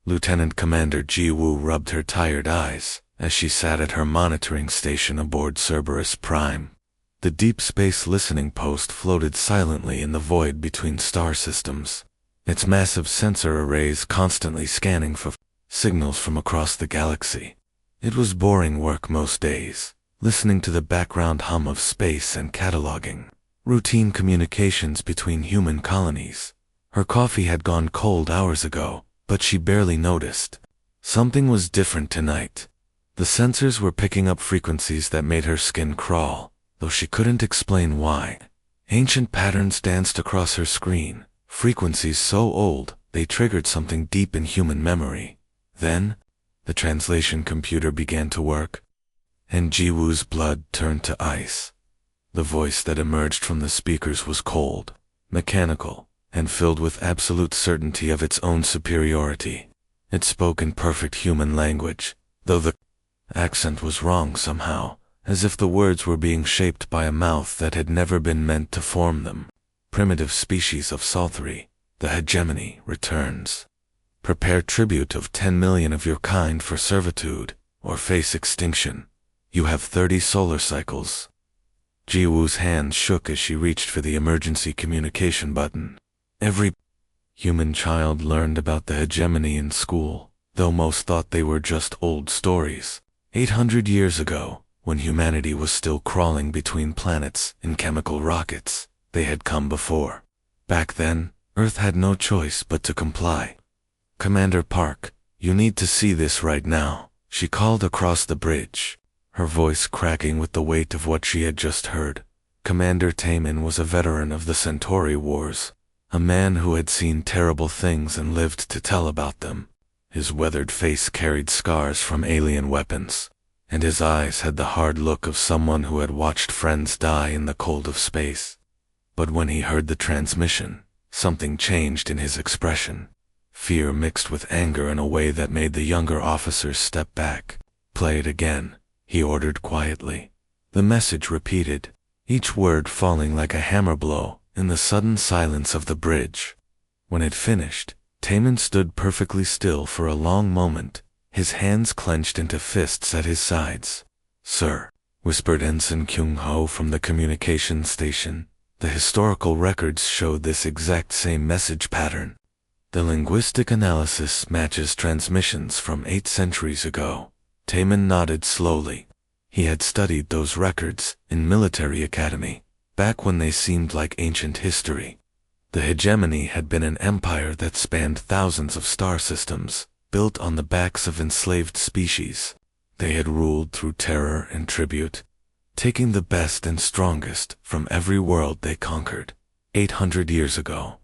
Lieutenant Commander Ji-woo rubbed her tired eyes as she sat at her monitoring station aboard Cerberus Prime. The deep space listening post floated silently in the void between star systems, its massive sensor arrays constantly scanning for signals from across the galaxy. It was boring work most days, listening to the background hum of space and cataloging routine communications between human colonies. Her coffee had gone cold hours ago, but she barely noticed. Something was different tonight. The sensors were picking up frequencies that made her skin crawl, though she couldn't explain why. Ancient patterns danced across her screen, frequencies so old they triggered something deep in human memory. Then, the translation computer began to work, and Ji-woo's blood turned to ice. The voice that emerged from the speakers was cold, mechanical, and filled with absolute certainty of its own superiority. It spoke in perfect human language, though the accent was wrong somehow, as if the words were being shaped by a mouth that had never been meant to form them. Primitive species of Salthri, the hegemony returns. Prepare tribute of 10 million of your kind for servitude, or face extinction. You have 30 solar cycles. Ji-woo's hand shook as she reached for the emergency communication button. Every human child learned about the hegemony in school, though most thought they were just old stories. 800 years ago, when humanity was still crawling between planets in chemical rockets, they had come before. Back then, Earth had no choice but to comply. Commander Park, you need to see this right now, she called across the bridge, her voice cracking with the weight of what she had just heard. Commander Taemin was a veteran of the Centauri Wars, a man who had seen terrible things and lived to tell about them. His weathered face carried scars from alien weapons, and his eyes had the hard look of someone who had watched friends die in the cold of space. But when he heard the transmission, something changed in his expression. Fear mixed with anger in a way that made the younger officers step back. "Play it again," he ordered quietly. The message repeated, each word falling like a hammer blow in the sudden silence of the bridge. When it finished, Taemin stood perfectly still for a long moment, his hands clenched into fists at his sides. "Sir," whispered Ensign Kyung-ho from the communication station, "the historical records showed this exact same message pattern. The linguistic analysis matches transmissions from 8 centuries ago." Taemin nodded slowly. He had studied those records in military academy, back when they seemed like ancient history. The hegemony had been an empire that spanned thousands of star systems, built on the backs of enslaved species. They had ruled through terror and tribute, taking the best and strongest from every world they conquered. 800 years ago,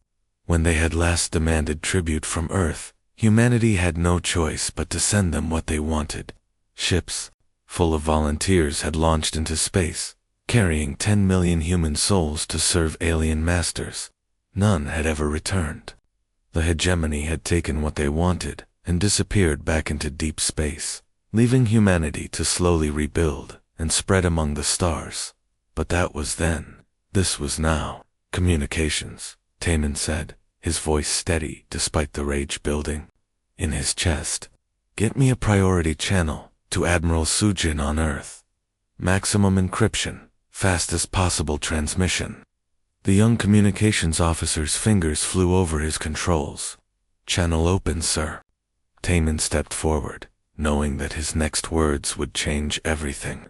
when they had last demanded tribute from Earth, humanity had no choice but to send them what they wanted. Ships, full of volunteers, had launched into space, carrying 10 million human souls to serve alien masters. None had ever returned. The hegemony had taken what they wanted and disappeared back into deep space, leaving humanity to slowly rebuild and spread among the stars. But that was then. This was now. "Communications," Taemin said, his voice steady despite the rage building in his chest. "Get me a priority channel to Admiral Sujin on Earth. Maximum encryption, fastest possible transmission." The young communications officer's fingers flew over his controls. "Channel open, sir." Taemin stepped forward, knowing that his next words would change everything.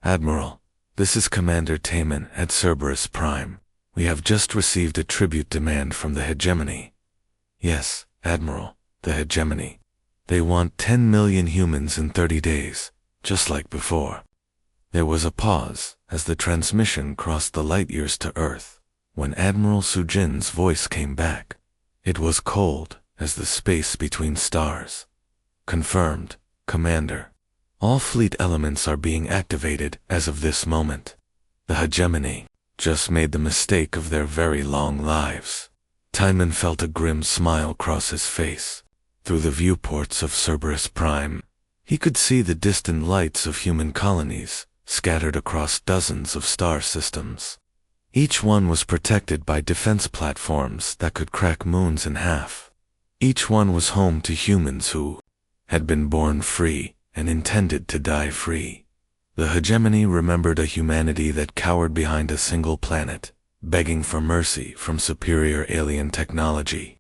"Admiral, this is Commander Taemin at Cerberus Prime. We have just received a tribute demand from the hegemony." "Yes, Admiral, the hegemony. They want 10 million humans in 30 days, just like before." There was a pause as the transmission crossed the light years to Earth, when Admiral Sujin's voice came back. It was cold as the space between stars. "Confirmed, Commander. All fleet elements are being activated as of this moment. The hegemony just made the mistake of their very long lives." Timon felt a grim smile cross his face. Through the viewports of Cerberus Prime, he could see the distant lights of human colonies scattered across dozens of star systems. Each one was protected by defense platforms that could crack moons in half. Each one was home to humans who had been born free and intended to die free. The hegemony remembered a humanity that cowered behind a single planet, begging for mercy from superior alien technology.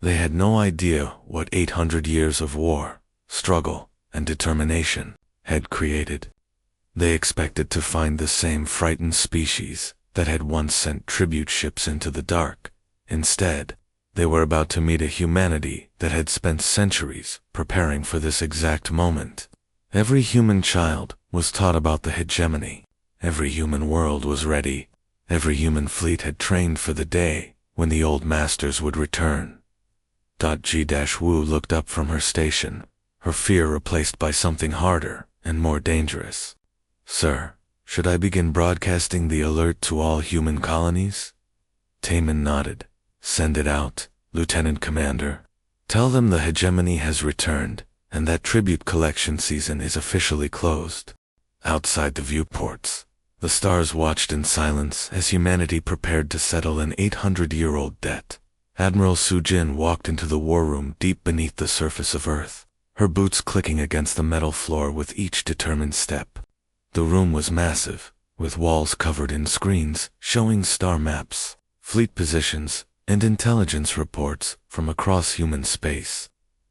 They had no idea what 800 years of war, struggle, and determination had created. They expected to find the same frightened species that had once sent tribute ships into the dark. Instead, they were about to meet a humanity that had spent centuries preparing for this exact moment. Every human child was taught about the hegemony. Every human world was ready. Every human fleet had trained for the day when the old masters would return. G-Wu looked up from her station, her fear replaced by something harder and more dangerous. Sir, should I begin broadcasting the alert to all human colonies? Taman nodded. Send it out, Lieutenant Commander. Tell them the hegemony has returned, and that tribute collection season is officially closed. Outside the viewports, the stars watched in silence as humanity prepared to settle an 800-year-old debt. Admiral Sujin walked into the war room deep beneath the surface of Earth, her boots clicking against the metal floor with each determined step. The room was massive, with walls covered in screens showing star maps, fleet positions, and intelligence reports from across human space.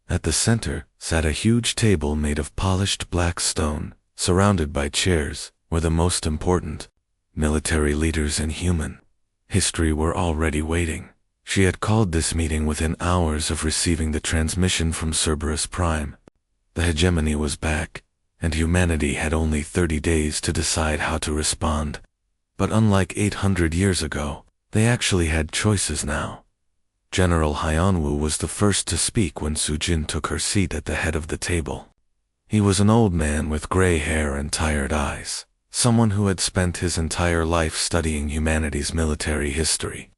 At the center sat a huge table made of polished black stone, surrounded by chairs where the most important military leaders in human history were already waiting. She had called this meeting within hours of receiving the transmission from Cerberus Prime. The hegemony was back, and humanity had only 30 days to decide how to respond. But unlike 800 years ago, they actually had choices now. General Hyanwu was the first to speak when Sujin took her seat at the head of the table. He was an old man with gray hair and tired eyes, someone who had spent his entire life studying humanity's military history.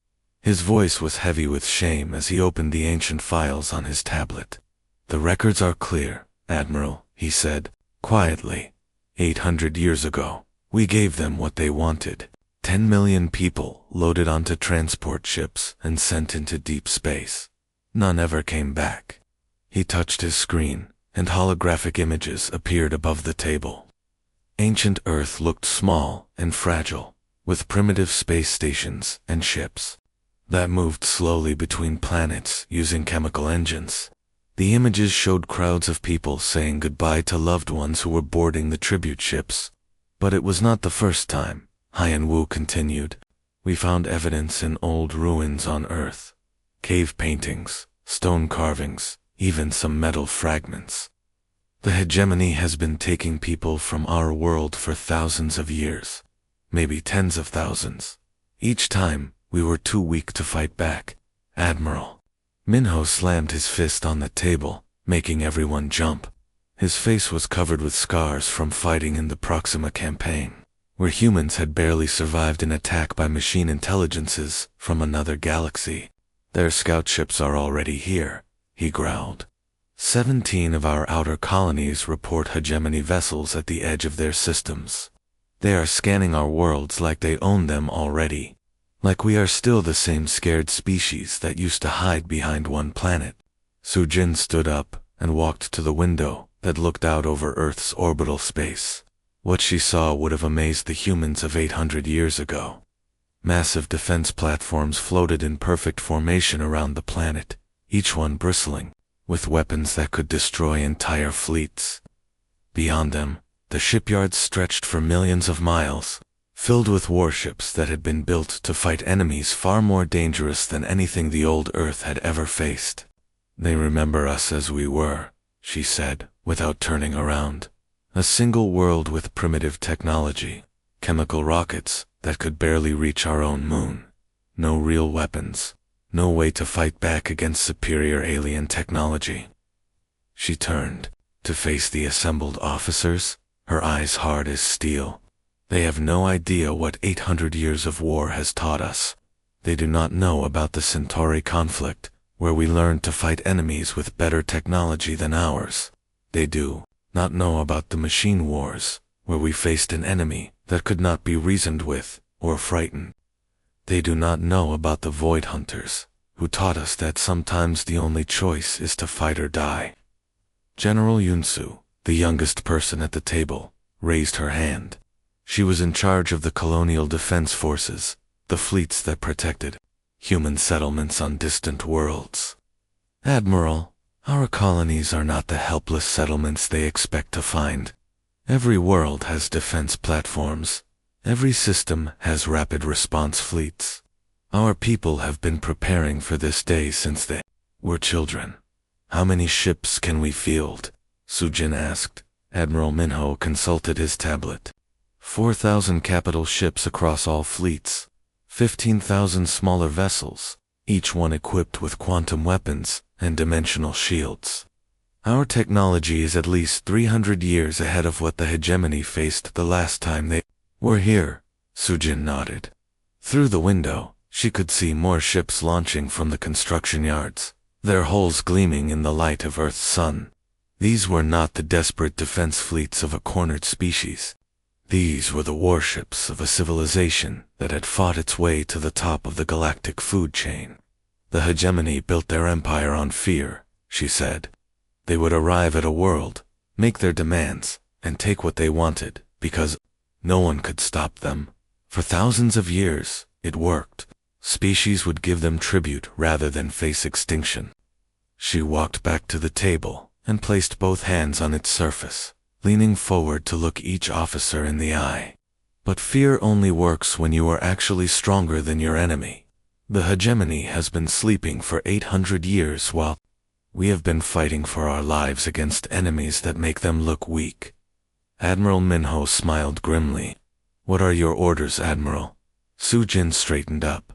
His voice was heavy with shame as he opened the ancient files on his tablet. The records are clear, Admiral, he said, quietly. 800 years ago, we gave them what they wanted. 10 million people loaded onto transport ships and sent into deep space. None ever came back. He touched his screen, and holographic images appeared above the table. Ancient Earth looked small and fragile, with primitive space stations and ships that moved slowly between planets using chemical engines. The images showed crowds of people saying goodbye to loved ones who were boarding the tribute ships. But it was not the first time. Hyanwu continued. We found evidence in old ruins on Earth. Cave paintings, stone carvings, even some metal fragments. The hegemony has been taking people from our world for thousands of years, maybe tens of thousands. Each time, we were too weak to fight back. Admiral. Minho slammed his fist on the table, making everyone jump. His face was covered with scars from fighting in the Proxima campaign, where humans had barely survived an attack by machine intelligences from another galaxy. Their scout ships are already here, he growled. 17 of our outer colonies report hegemony vessels at the edge of their systems. They are scanning our worlds like they own them already. Like we are still the same scared species that used to hide behind one planet. Sujin stood up and walked to the window that looked out over Earth's orbital space. What she saw would have amazed the humans of 800 years ago. Massive defense platforms floated in perfect formation around the planet, each one bristling with weapons that could destroy entire fleets. Beyond them, the shipyards stretched for millions of miles, filled with warships that had been built to fight enemies far more dangerous than anything the old Earth had ever faced. They remember us as we were, she said, without turning around. A single world with primitive technology, chemical rockets that could barely reach our own moon. No real weapons, no way to fight back against superior alien technology. She turned to face the assembled officers, her eyes hard as steel. They have no idea what 800 years of war has taught us. They do not know about the Centauri conflict, where we learned to fight enemies with better technology than ours. They do not know about the machine wars, where we faced an enemy that could not be reasoned with or frightened. They do not know about the void hunters, who taught us that sometimes the only choice is to fight or die. General Yunsu, the youngest person at the table, raised her hand. She was in charge of the colonial defense forces, the fleets that protected human settlements on distant worlds. Admiral, our colonies are not the helpless settlements they expect to find. Every world has defense platforms. Every system has rapid response fleets. Our people have been preparing for this day since they were children. How many ships can we field? Sujin asked. Admiral Minho consulted his tablet. 4,000 capital ships across all fleets. 15,000 smaller vessels, each one equipped with quantum weapons and dimensional shields. Our technology is at least 300 years ahead of what the hegemony faced the last time they were here, Sujin nodded. Through the window, she could see more ships launching from the construction yards, their hulls gleaming in the light of Earth's sun. These were not the desperate defense fleets of a cornered species. These were the warships of a civilization that had fought its way to the top of the galactic food chain. The hegemony built their empire on fear, she said. They would arrive at a world, make their demands, and take what they wanted, because no one could stop them. For thousands of years, it worked. Species would give them tribute rather than face extinction. She walked back to the table and placed both hands on its surface, leaning forward to look each officer in the eye. But fear only works when you are actually stronger than your enemy. The hegemony has been sleeping for 800 years while we have been fighting for our lives against enemies that make them look weak. Admiral Minho smiled grimly. What are your orders, Admiral? Sujin straightened up.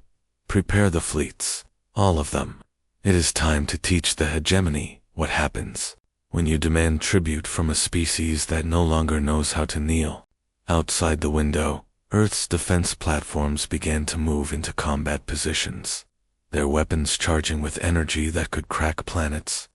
Prepare the fleets, all of them. It is time to teach the hegemony what happens when you demand tribute from a species that no longer knows how to kneel. Outside the window, Earth's defense platforms began to move into combat positions, their weapons charging with energy that could crack planets.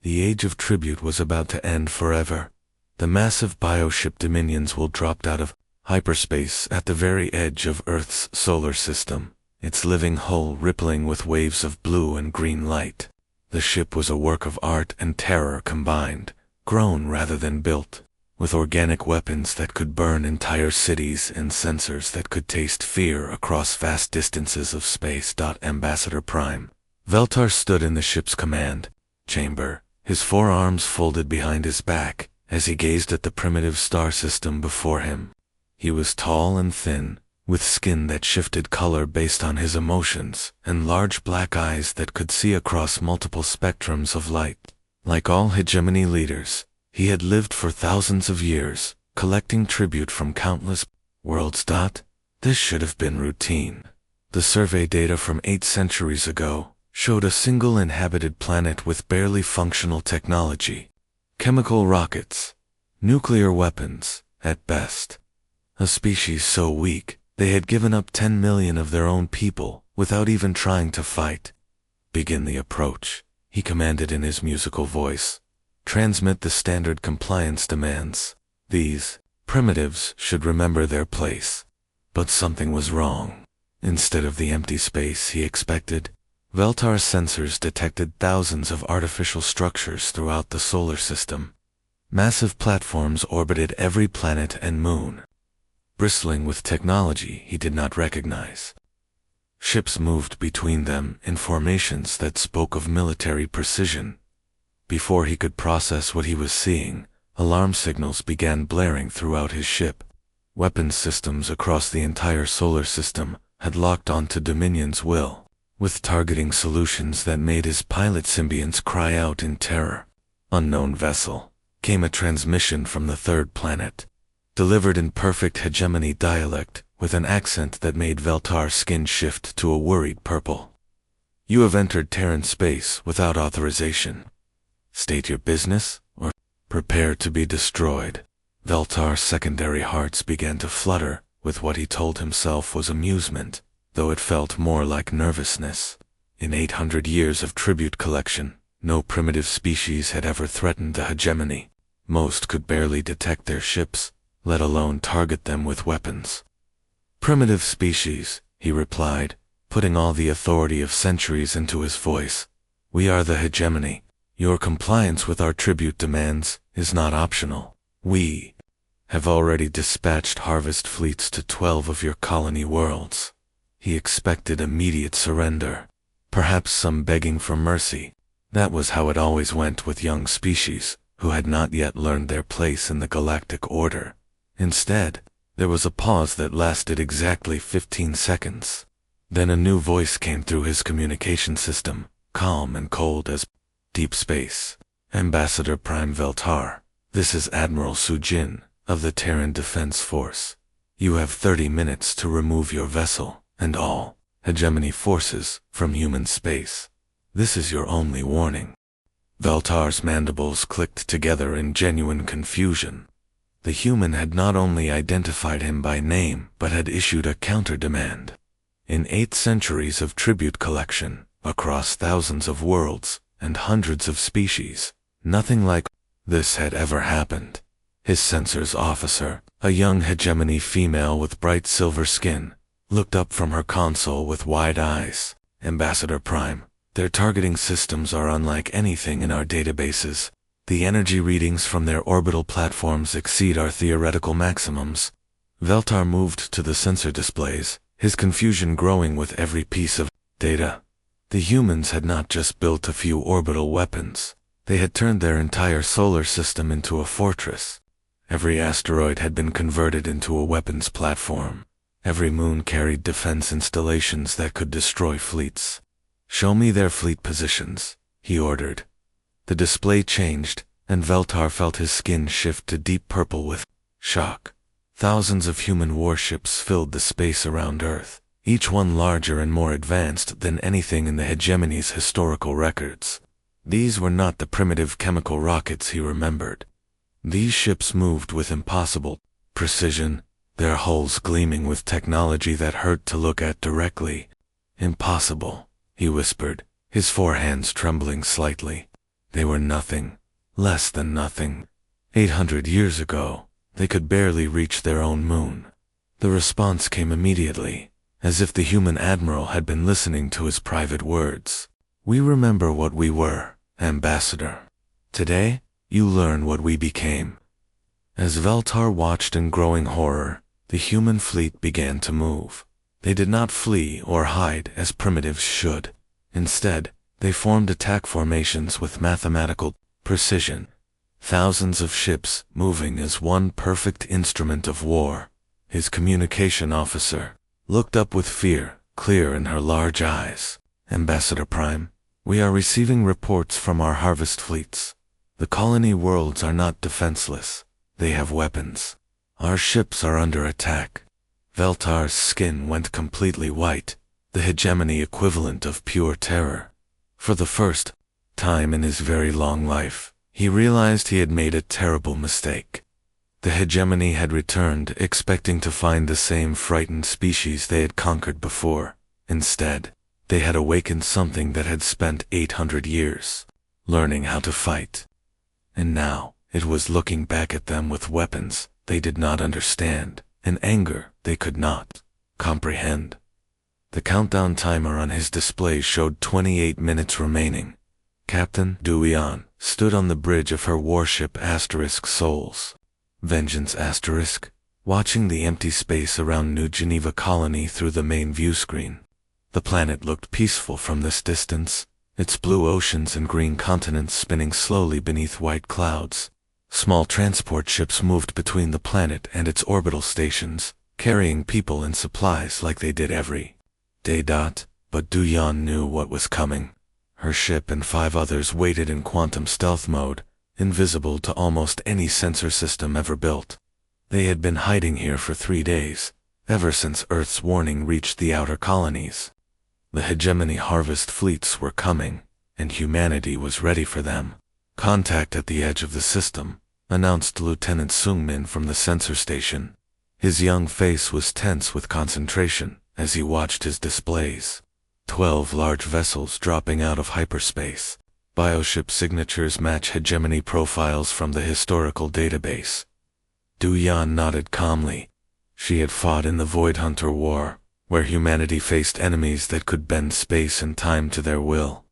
The age of tribute was about to end forever. The massive bioship Dominions will dropped out of hyperspace at the very edge of Earth's solar system, its living hull rippling with waves of blue and green light. The ship was a work of art and terror combined, grown rather than built, with organic weapons that could burn entire cities and sensors that could taste fear across vast distances of space. Ambassador Prime Veltar stood in the ship's command chamber, his forearms folded behind his back, as he gazed at the primitive star system before him. He was tall and thin, with skin that shifted color based on his emotions, and large black eyes that could see across multiple spectrums of light. Like all hegemony leaders, he had lived for thousands of years, collecting tribute from countless worlds. This should have been routine. The survey data from 8 centuries ago showed a single inhabited planet with barely functional technology. Chemical rockets, nuclear weapons, at best. A species so weak, they had given up 10 million of their own people without even trying to fight. Begin the approach, he commanded in his musical voice. Transmit the standard compliance demands. These primitives should remember their place. But something was wrong. Instead of the empty space he expected, Veltar's sensors detected thousands of artificial structures throughout the solar system. Massive platforms orbited every planet and moon, bristling with technology he did not recognize. Ships moved between them in formations that spoke of military precision. Before he could process what he was seeing, alarm signals began blaring throughout his ship. Weapons systems across the entire solar system had locked onto Dominion's will, with targeting solutions that made his pilot symbionts cry out in terror. Unknown vessel, came a transmission from the third planet, delivered in perfect hegemony dialect with an accent that made Veltar's skin shift to a worried purple. You have entered Terran space without authorization. State your business, or prepare to be destroyed. Veltar's secondary hearts began to flutter with what he told himself was amusement, though it felt more like nervousness. In 800 years of tribute collection, no primitive species had ever threatened the hegemony. Most could barely detect their ships, let alone target them with weapons. Primitive species, he replied, putting all the authority of centuries into his voice. "We are the hegemony. Your compliance with our tribute demands is not optional. We have already dispatched harvest fleets to 12 of your colony worlds." He expected immediate surrender, perhaps some begging for mercy. That was how it always went with young species who had not yet learned their place in the galactic order. Instead, there was a pause that lasted exactly 15 seconds. Then a new voice came through his communication system, calm and cold as deep space. "Ambassador Prime Veltar, this is Admiral Sujin of the Terran Defense Force. You have 30 minutes to remove your vessel and all hegemony forces from human space. This is your only warning." Veltar's mandibles clicked together in genuine confusion. The human had not only identified him by name, but had issued a counter-demand. In 8 centuries of tribute collection, across thousands of worlds and hundreds of species, nothing like this had ever happened. His sensors officer, a young hegemony female with bright silver skin, looked up from her console with wide eyes. "Ambassador Prime, their targeting systems are unlike anything in our databases. The energy readings from their orbital platforms exceed our theoretical maximums." Veltar moved to the sensor displays, his confusion growing with every piece of data. The humans had not just built a few orbital weapons. They had turned their entire solar system into a fortress. Every asteroid had been converted into a weapons platform. Every moon carried defense installations that could destroy fleets. "Show me their fleet positions," he ordered. The display changed, and Veltar felt his skin shift to deep purple with shock. Thousands of human warships filled the space around Earth, each one larger and more advanced than anything in the hegemony's historical records. These were not the primitive chemical rockets he remembered. These ships moved with impossible precision, their hulls gleaming with technology that hurt to look at directly. "Impossible," he whispered, his forehands trembling slightly. They were nothing, less than nothing. 800 years ago, they could barely reach their own moon. The response came immediately, as if the human admiral had been listening to his private words. "We remember what we were, Ambassador. Today, you learn what we became." As Veltar watched in growing horror, the human fleet began to move. They did not flee or hide as primitives should. Instead, they formed attack formations with mathematical precision. Thousands of ships moving as one perfect instrument of war. His communication officer looked up with fear, clear in her large eyes. "Ambassador Prime, we are receiving reports from our harvest fleets. The colony worlds are not defenseless. They have weapons. Our ships are under attack." Veltar's skin went completely white, the hegemony equivalent of pure terror. For the first time in his very long life, he realized he had made a terrible mistake. The hegemony had returned, expecting to find the same frightened species they had conquered before. Instead, they had awakened something that had spent 800 years learning how to fight. And now, it was looking back at them with weapons they did not understand, and anger they could not comprehend. The countdown timer on his display showed 28 minutes remaining. Captain Duian stood on the bridge of her warship Souls. Vengeance watching the empty space around New Geneva colony through the main view screen. The planet looked peaceful from this distance, its blue oceans and green continents spinning slowly beneath white clouds. Small transport ships moved between the planet and its orbital stations, carrying people and supplies like they did every day. But Duyan knew what was coming. Her ship and 5 others waited in quantum stealth mode, invisible to almost any sensor system ever built. They had been hiding here for 3 days, ever since Earth's warning reached the outer colonies. The hegemony harvest fleets were coming, and humanity was ready for them. "Contact at the edge of the system," announced Lieutenant Sungmin from the sensor station. His young face was tense with concentration as he watched his displays. 12 large vessels dropping out of hyperspace. Bioship signatures match hegemony profiles from the historical database. Duyan nodded calmly. She had fought in the Void Hunter War, where humanity faced enemies that could bend space and time to their will.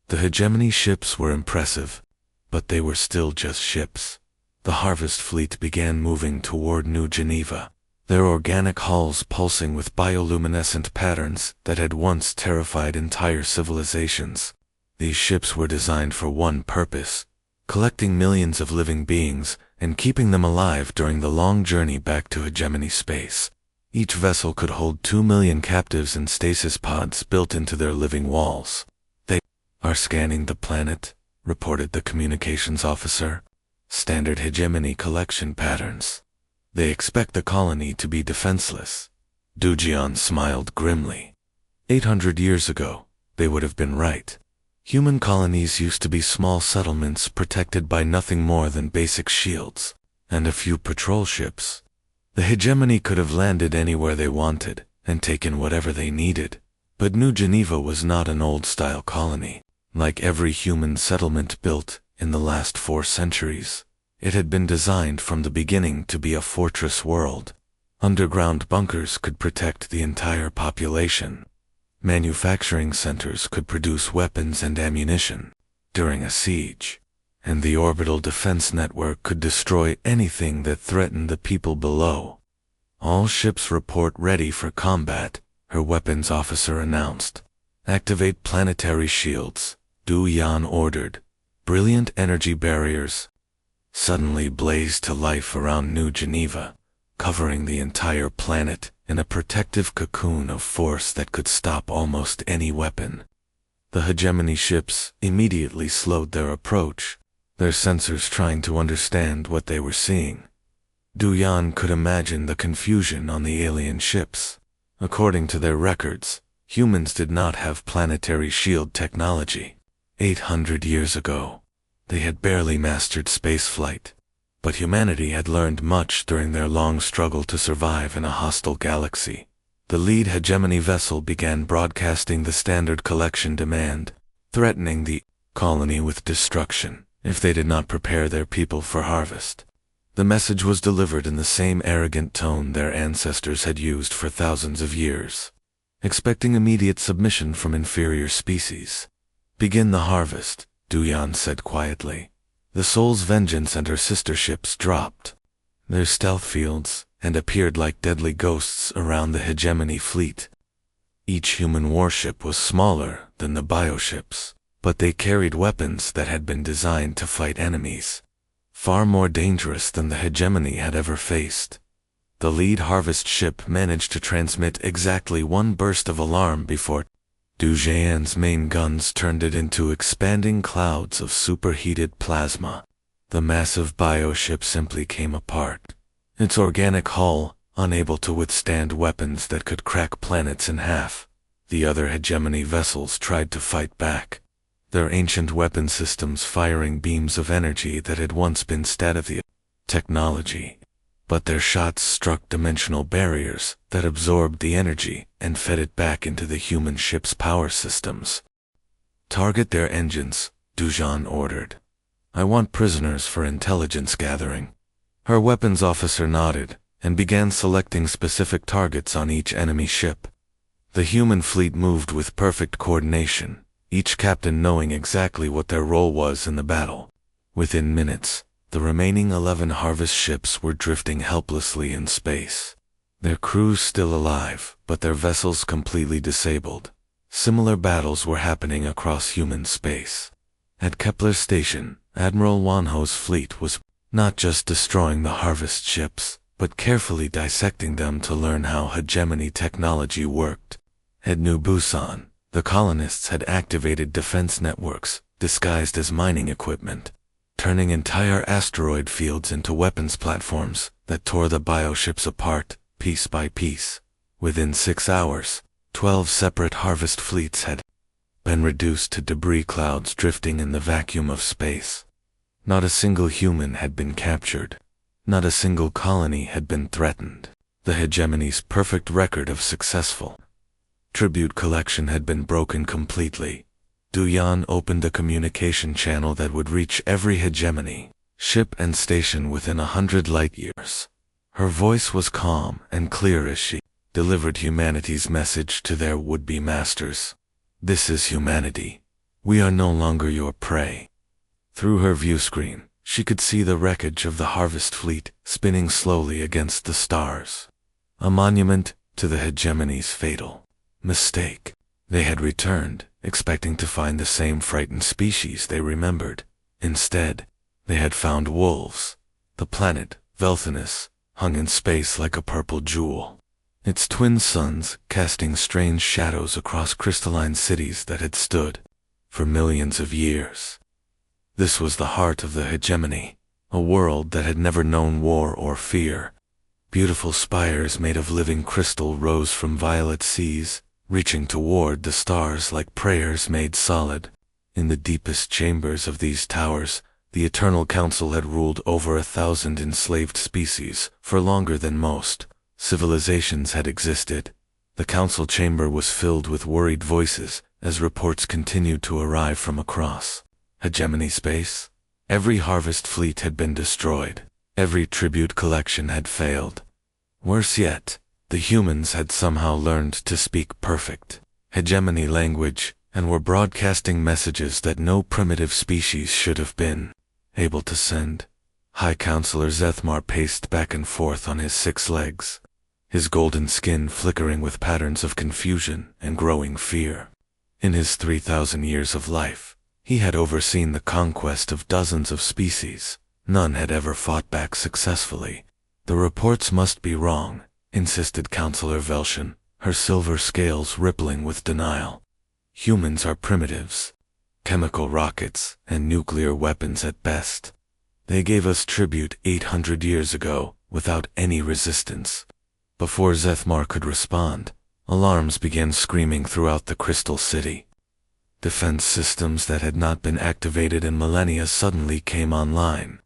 The hegemony ships were impressive, but they were still just ships. The Harvest Fleet began moving toward New Geneva, their organic hulls pulsing with bioluminescent patterns that had once terrified entire civilizations. These ships were designed for one purpose: collecting millions of living beings and keeping them alive during the long journey back to hegemony space. Each vessel could hold 2 million captives in stasis pods built into their living walls. "They are scanning the planet," reported the communications officer. "Standard hegemony collection patterns. They expect the colony to be defenseless." Dujian smiled grimly. 800 years ago, they would have been right. Human colonies used to be small settlements protected by nothing more than basic shields and a few patrol ships. The hegemony could have landed anywhere they wanted and taken whatever they needed. But New Geneva was not an old-style colony. Like every human settlement built in the last 4 centuries, it had been designed from the beginning to be a fortress world. Underground bunkers could protect the entire population. Manufacturing centers could produce weapons and ammunition during a siege, and the orbital defense network could destroy anything that threatened the people below. "All ships report ready for combat," her weapons officer announced. "Activate planetary shields," Du Yan ordered. Brilliant energy barriers suddenly blazed to life around New Geneva, covering the entire planet in a protective cocoon of force that could stop almost any weapon. The hegemony ships immediately slowed their approach, their sensors trying to understand what they were seeing. Du Yan could imagine the confusion on the alien ships. According to their records, humans did not have planetary shield technology. 800 years ago, they had barely mastered spaceflight. But humanity had learned much during their long struggle to survive in a hostile galaxy. The lead hegemony vessel began broadcasting the standard collection demand, threatening the colony with destruction if they did not prepare their people for harvest. The message was delivered in the same arrogant tone their ancestors had used for thousands of years, expecting immediate submission from inferior species. "Begin the harvest," Du Yan said quietly. The Soul's Vengeance and her sister ships dropped their stealth fields and appeared like deadly ghosts around the hegemony fleet. Each human warship was smaller than the bioships, but they carried weapons that had been designed to fight enemies, far more dangerous than the hegemony had ever faced. The lead harvest ship managed to transmit exactly one burst of alarm before Du Jian's main guns turned it into expanding clouds of superheated plasma. The massive bioship simply came apart, its organic hull unable to withstand weapons that could crack planets in half. The other hegemony vessels tried to fight back, their ancient weapon systems firing beams of energy that had once been state-of-the-art technology. But their shots struck dimensional barriers that absorbed the energy and fed it back into the human ship's power systems. "Target their engines," Du Jian ordered. "I want prisoners for intelligence gathering." Her weapons officer nodded and began selecting specific targets on each enemy ship. The human fleet moved with perfect coordination, each captain knowing exactly what their role was in the battle. Within minutes, the remaining 11 harvest ships were drifting helplessly in space, their crews still alive, but their vessels completely disabled. Similar battles were happening across human space. At Kepler Station, Admiral Wanho's fleet was not just destroying the harvest ships, but carefully dissecting them to learn how hegemony technology worked. At New Busan, the colonists had activated defense networks disguised as mining equipment, turning entire asteroid fields into weapons platforms that tore the bioships apart, piece by piece. Within 6 hours, 12 separate harvest fleets had been reduced to debris clouds drifting in the vacuum of space. Not a single human had been captured. Not a single colony had been threatened. The hegemony's perfect record of successful tribute collection had been broken completely. Du Yan opened a communication channel that would reach every hegemony ship and station within 100 light-years. Her voice was calm and clear as she delivered humanity's message to their would-be masters. This is humanity. We are no longer your prey. Through her view screen, she could see the wreckage of the Harvest Fleet spinning slowly against the stars. A monument to the hegemony's fatal mistake. They had returned, expecting to find the same frightened species they remembered. Instead, they had found wolves. The planet, Velthinus, hung in space like a purple jewel, its twin suns casting strange shadows across crystalline cities that had stood for millions of years. This was the heart of the hegemony, a world that had never known war or fear. Beautiful spires made of living crystal rose from violet seas, reaching toward the stars like prayers made solid. In the deepest chambers of these towers, the Eternal Council had ruled over 1,000 enslaved species for longer than most civilizations had existed. The council chamber was filled with worried voices as reports continued to arrive from across hegemony space. Every harvest fleet had been destroyed. Every tribute collection had failed. Worse yet, the humans had somehow learned to speak perfect hegemony language and were broadcasting messages that no primitive species should have been able to send. High Counselor Zethmar paced back and forth on his 6 legs, his golden skin flickering with patterns of confusion and growing fear. In his 3,000 years of life, he had overseen the conquest of dozens of species. None had ever fought back successfully. The reports must be wrong, insisted Counselor Velshin, her silver scales rippling with denial. Humans are primitives. Chemical rockets and nuclear weapons at best. They gave us tribute 800 years ago without any resistance. Before Zethmar could respond, alarms began screaming throughout the Crystal City. Defense systems that had not been activated in millennia suddenly came online,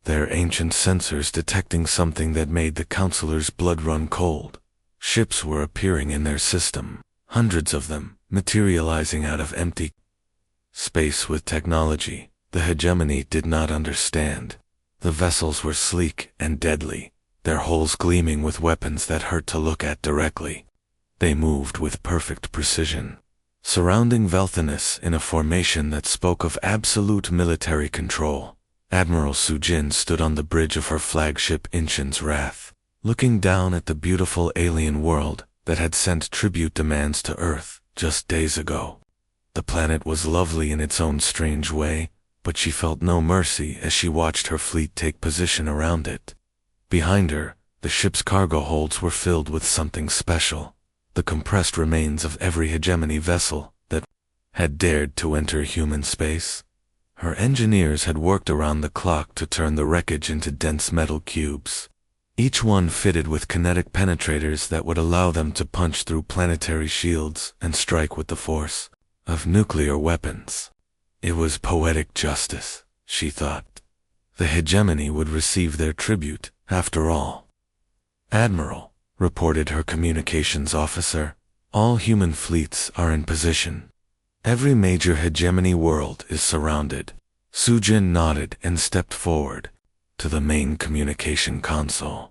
their ancient sensors detecting something that made the counselor's blood run cold. Ships were appearing in their system, hundreds of them, materializing out of empty space with technology the hegemony did not understand. The vessels were sleek and deadly, their hulls gleaming with weapons that hurt to look at directly. They moved with perfect precision, surrounding Velthinus in a formation that spoke of absolute military control. Admiral Sujin stood on the bridge of her flagship Inchin's Wrath, looking down at the beautiful alien world that had sent tribute demands to Earth just days ago. The planet was lovely in its own strange way, but she felt no mercy as she watched her fleet take position around it. Behind her, the ship's cargo holds were filled with something special, the compressed remains of every hegemony vessel that had dared to enter human space. Her engineers had worked around the clock to turn the wreckage into dense metal cubes, each one fitted with kinetic penetrators that would allow them to punch through planetary shields and strike with the force of nuclear weapons. It was poetic justice, she thought. The hegemony would receive their tribute, after all. Admiral, reported her communications officer, all human fleets are in position. Every major hegemony world is surrounded. Sujin nodded and stepped forward to the main communication console.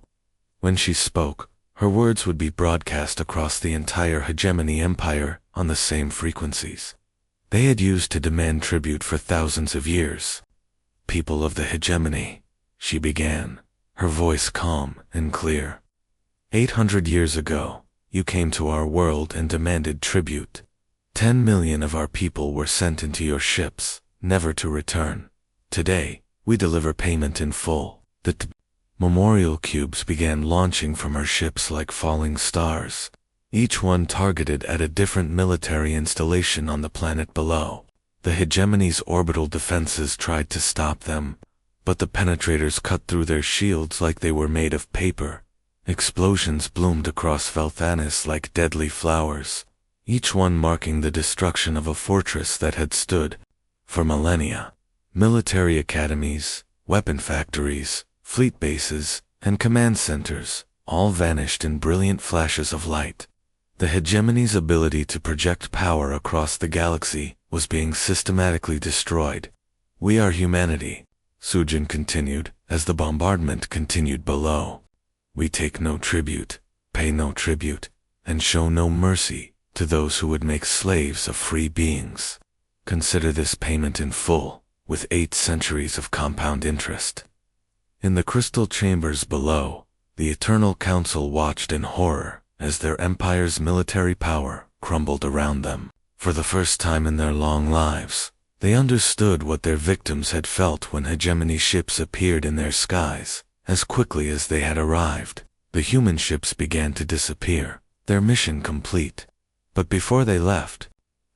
When she spoke, her words would be broadcast across the entire hegemony empire on the same frequencies they had used to demand tribute for thousands of years. People of the hegemony, she began, her voice calm and clear. 800 years ago, you came to our world and demanded tribute. 10 million of our people were sent into your ships, never to return. Today, we deliver payment in full. The memorial cubes began launching from her ships like falling stars, each one targeted at a different military installation on the planet below. The hegemony's orbital defenses tried to stop them, but the penetrators cut through their shields like they were made of paper. Explosions bloomed across Velthinus like deadly flowers, each one marking the destruction of a fortress that had stood for millennia. Military academies, weapon factories, fleet bases, and command centers all vanished in brilliant flashes of light. The hegemony's ability to project power across the galaxy was being systematically destroyed. We are humanity, Sujin continued, as the bombardment continued below. We take no tribute, pay no tribute, and show no mercy to those who would make slaves of free beings. Consider this payment in full, with 8 centuries of compound interest. In the crystal chambers below, the Eternal Council watched in horror as their empire's military power crumbled around them. For the first time in their long lives, they understood what their victims had felt when hegemony ships appeared in their skies. As quickly as they had arrived, the human ships began to disappear, their mission complete. But before they left,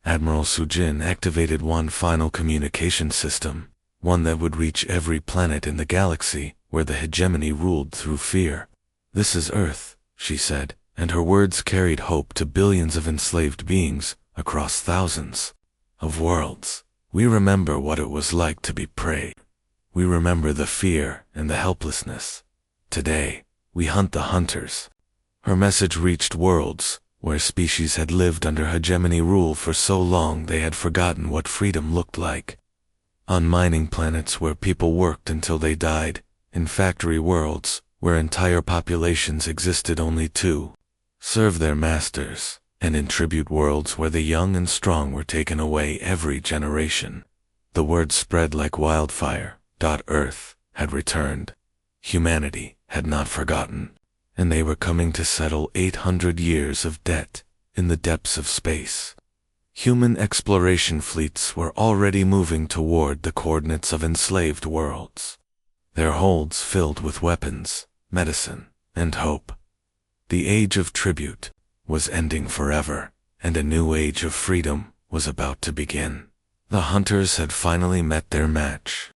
Admiral Sujin activated one final communication system, one that would reach every planet in the galaxy where the hegemony ruled through fear. "This is Earth," she said, and her words carried hope to billions of enslaved beings across thousands of worlds. "We remember what it was like to be prey. We remember the fear and the helplessness. Today, we hunt the hunters." Her message reached worlds where species had lived under hegemony rule for so long they had forgotten what freedom looked like. On mining planets where people worked until they died, in factory worlds where entire populations existed only to serve their masters, and in tribute worlds where the young and strong were taken away every generation. The word spread like wildfire. Earth had returned. Humanity had not forgotten, and they were coming to settle 800 years of debt in the depths of space. Human exploration fleets were already moving toward the coordinates of enslaved worlds, their holds filled with weapons, medicine, and hope. The age of tribute was ending forever, and a new age of freedom was about to begin. The hunters had finally met their match.